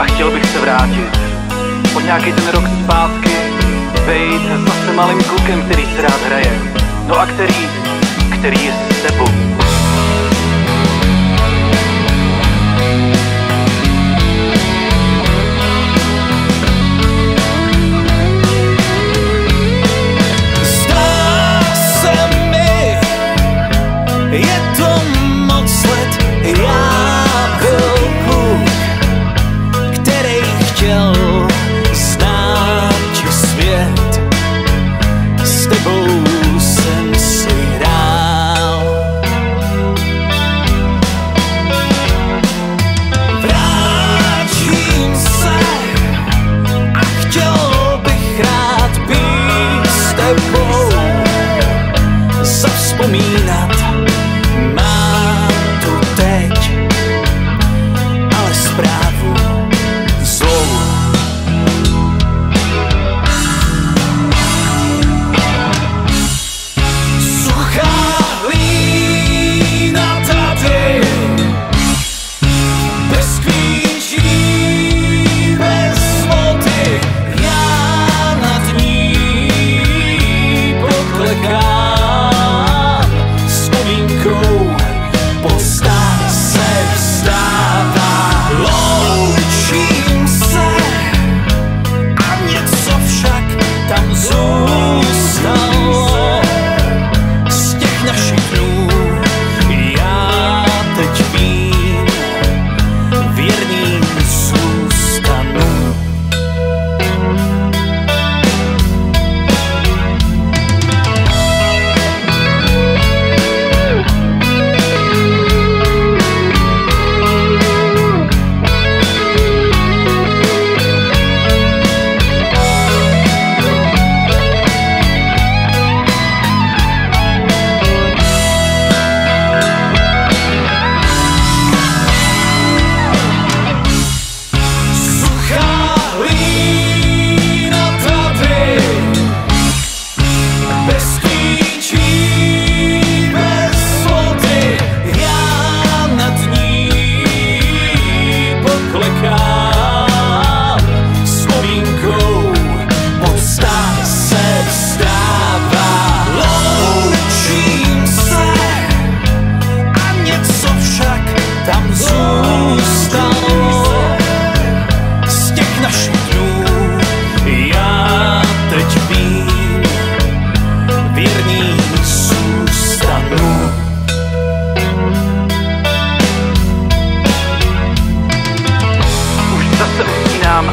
a chtěl bych se vrátit pod nějaký ten rok zpátky, bejt zase malým klukem, který se rád hraje, no a který je s tebou. Je to moc let, já byl kluk, který chtěl znát svět. S tebou jsem si hrál. Vrátím se a chtěl bych rád být s tebou, zavzpomínat.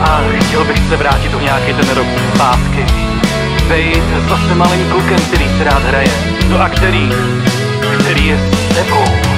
A chtěl bych se vrátit o nějaký ten rok zpátky, bejt zase malým klukem, který se rád hraje, no a který je s tebou.